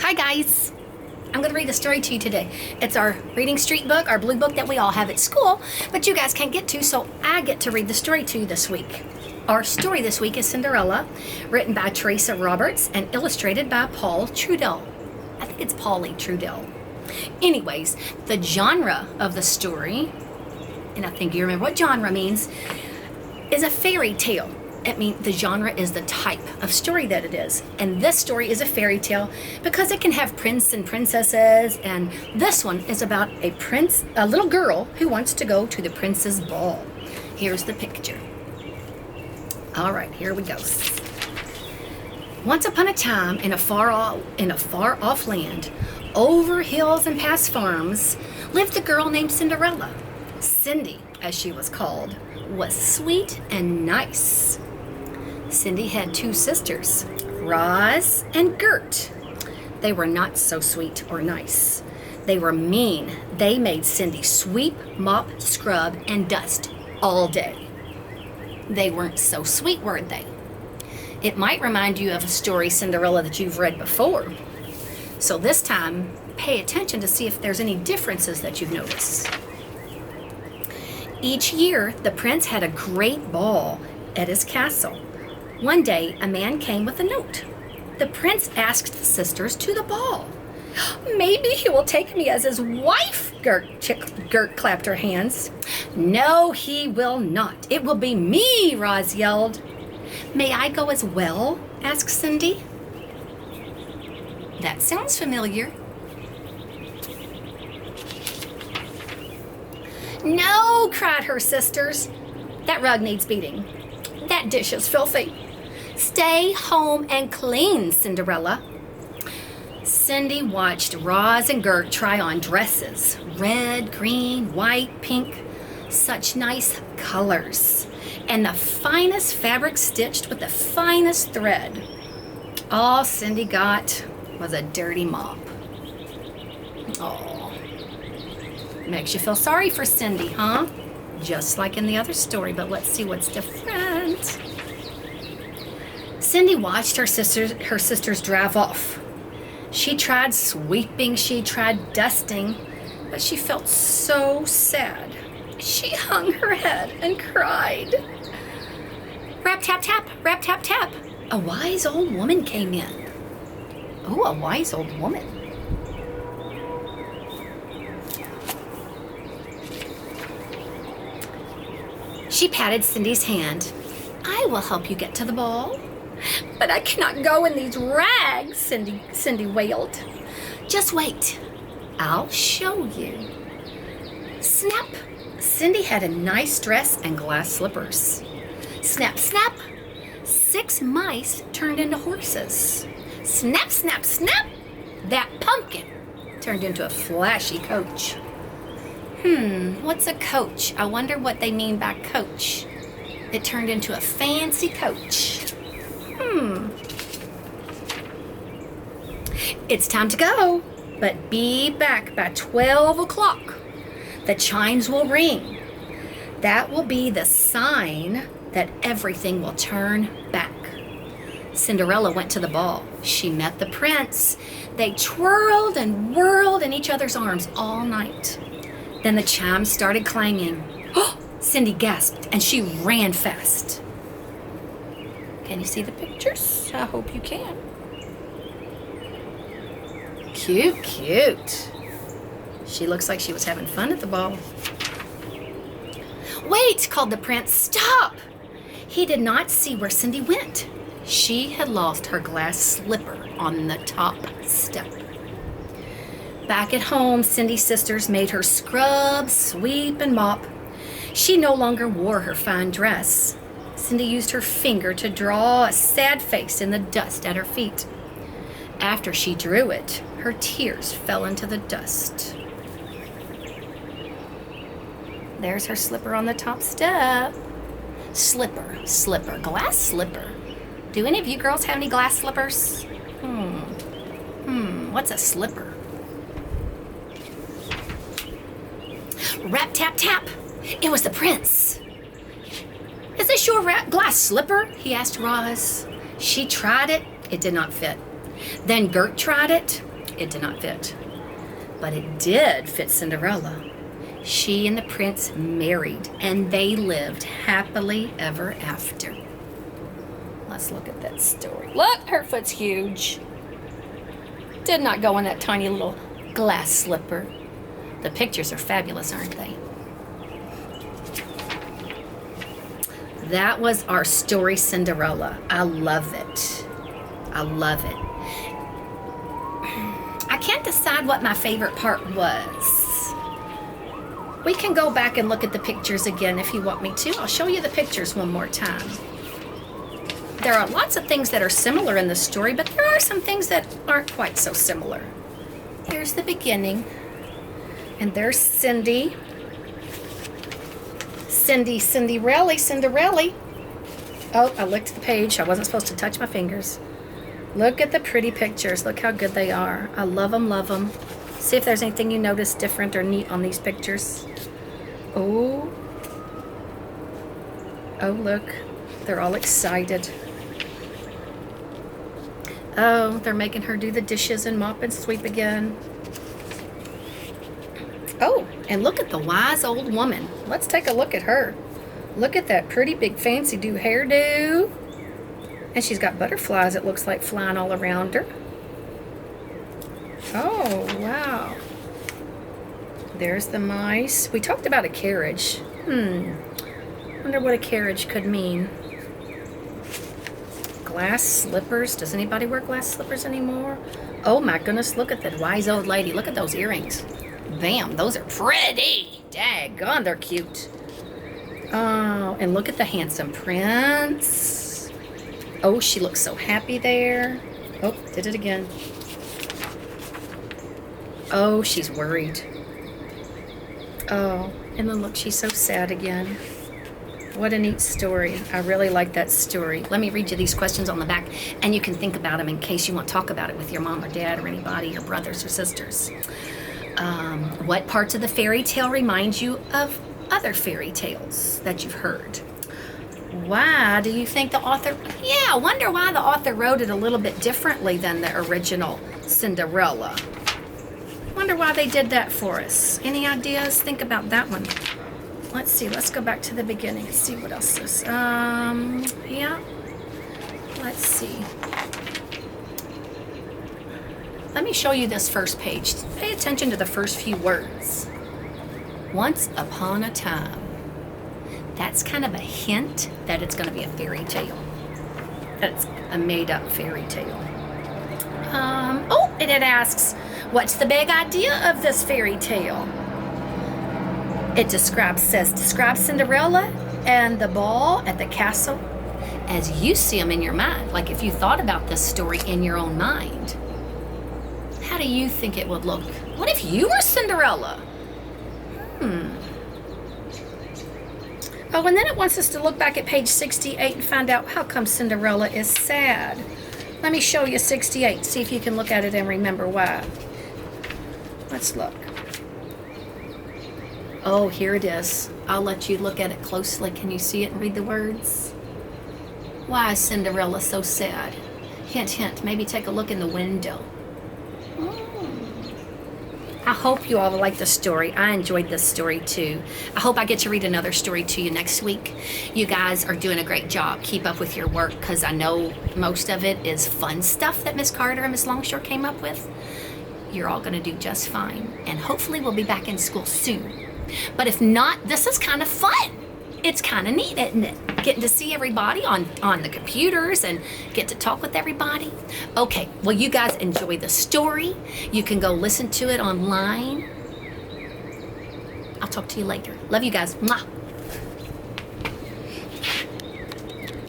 Hi guys! I'm going to read a story to you today. It's our reading street book, our blue book that we all have at school, but you guys can't get to, so I get to read the story to you this week. Our story this week is Cinderella, written by Teresa Roberts and illustrated by Paul Trudell. I think it's Paulie Trudell. Anyways, the genre of the story, and I think you remember what genre means, is a fairy tale. It means the genre is the type of story that it is. And this story is a fairy tale because it can have prince and princesses. And this one is about a little girl who wants to go to the prince's ball. Here's the picture. All right, here we go. Once upon a time, in a far off land, over hills and past farms, lived a girl named Cinderella. Cindy, as she was called, was sweet and nice. Cindy had two sisters, Roz and Gert. They were not so sweet or nice. They were mean. They made Cindy sweep, mop, scrub, and dust all day. They weren't so sweet, were they? It might remind you of a story, Cinderella, that you've read before. So this time, pay attention to see if there's any differences that you've noticed. Each year, the prince had a great ball at his castle. One day, a man came with a note. The prince asked the sisters to the ball. Maybe he will take me as his wife, Gert clapped her hands. No, he will not. It will be me, Roz yelled. May I go as well? Asked Cindy. That sounds familiar. No, cried her sisters. That rug needs beating. That dish is filthy. Stay home and clean, Cinderella. Cindy watched Roz and Gert try on dresses. Red, green, white, pink. Such nice colors. And the finest fabric stitched with the finest thread. All Cindy got was a dirty mop. Oh, makes you feel sorry for Cindy, huh? Just like in the other story, but let's see what's different. Cindy watched her sisters drive off. She tried sweeping, she tried dusting, but she felt so sad. She hung her head and cried. Rap, tap, tap, rap, tap, tap. A wise old woman came in. Oh, a wise old woman. She patted Cindy's hand. I will help you get to the ball. But I cannot go in these rags, Cindy wailed. Just wait. I'll show you. Snap. Cindy had a nice dress and glass slippers. Snap, snap. 6 mice turned into horses. Snap, snap, snap. That pumpkin turned into a flashy coach. What's a coach? I wonder what they mean by coach. It turned into a fancy coach. It's time to go, but be back by 12 o'clock. The chimes will ring. That will be the sign that everything will turn back. Cinderella went to the ball. She met the prince. They twirled and whirled in each other's arms all night. Then the chimes started clanging. Oh, Cindy gasped and she ran fast. Can you see the pictures? I hope you can. Cute, cute. She looks like she was having fun at the ball. Wait, called the prince. Stop! He did not see where Cindy went. She had lost her glass slipper on the top step. Back at home, Cindy's sisters made her scrub, sweep, and mop. She no longer wore her fine dress. Cindy used her finger to draw a sad face in the dust at her feet. After she drew it, her tears fell into the dust. There's her slipper on the top step. Slipper, slipper, glass slipper. Do any of you girls have any glass slippers? What's a slipper? Rap, tap, tap. It was the prince. Is this your glass slipper? He asked Roz. She tried it. It did not fit. Then Gert tried it. it did not fit. But it did fit Cinderella. She and the prince married, and they lived happily ever after. Let's look at that story. Look, her foot's huge. Did not go in that tiny little glass slipper. The pictures are fabulous, aren't they? That was our story, Cinderella. I love it. I love it. I can't decide what my favorite part was. We can go back and look at the pictures again if you want me to. I'll show you the pictures one more time. There are lots of things that are similar in the story, but there are some things that aren't quite so similar. Here's the beginning. And there's Cindy. Cinderella. Oh, I licked the page. I wasn't supposed to touch my fingers. Look at the pretty pictures. Look how good they are. I love them, love them. See if there's anything you notice different or neat on these pictures. Oh, look. They're all excited. Oh, they're making her do the dishes and mop and sweep again. Oh, and look at the wise old woman. Let's take a look at her. Look at that pretty big fancy do hairdo. And she's got butterflies, it looks like, flying all around her. Oh, wow. There's the mice. We talked about a carriage. Wonder what a carriage could mean. Glass slippers. Does anybody wear glass slippers anymore? Oh my goodness, look at that wise old lady. Look at those earrings. Bam, those are pretty. Daggone, they're cute. Oh, and look at the handsome prince. Oh, she looks so happy there. Oh, did it again. Oh, she's worried. Oh, and then look, she's so sad again. What a neat story. I really like that story. Let me read you these questions on the back, and you can think about them in case you want to talk about it with your mom or dad or anybody, your brothers or sisters. What parts of the fairy tale remind you of other fairy tales that you've heard? Why do you think the author... Yeah, I wonder why the author wrote it a little bit differently than the original Cinderella. Wonder why they did that for us. Any ideas? Think about that one. Let's see. Let's go back to the beginning and see what else is. Yeah. Let's see. Let me show you this first page. Pay attention to the first few words. Once upon a time. That's kind of a hint that it's going to be a fairy tale. That it's a made-up fairy tale. Oh, and it asks, what's the big idea of this fairy tale? It describes Cinderella and the ball at the castle as you see them in your mind. Like if you thought about this story in your own mind. How do you think it would look? What if you were Cinderella? Oh, and then it wants us to look back at page 68 and find out how come Cinderella is sad. Let me show you 68. See if you can look at it and remember why. Let's look. Oh, here it is. I'll let you look at it closely. Can you see it and read the words? Why is Cinderella so sad? Hint, hint. Maybe take a look in the window. I hope you all like the story. I enjoyed this story too. I hope I get to read another story to you next week. You guys are doing a great job. Keep up with your work because I know most of it is fun stuff that Miss Carter and Miss Longshore came up with. You're all going to do just fine. And hopefully we'll be back in school soon. But if not, this is kind of fun. It's kind of neat, isn't it? Getting to see everybody on the computers and get to talk with everybody. Okay, well, you guys enjoy the story. You can go listen to it online. I'll talk to you later. Love you guys. Mwah.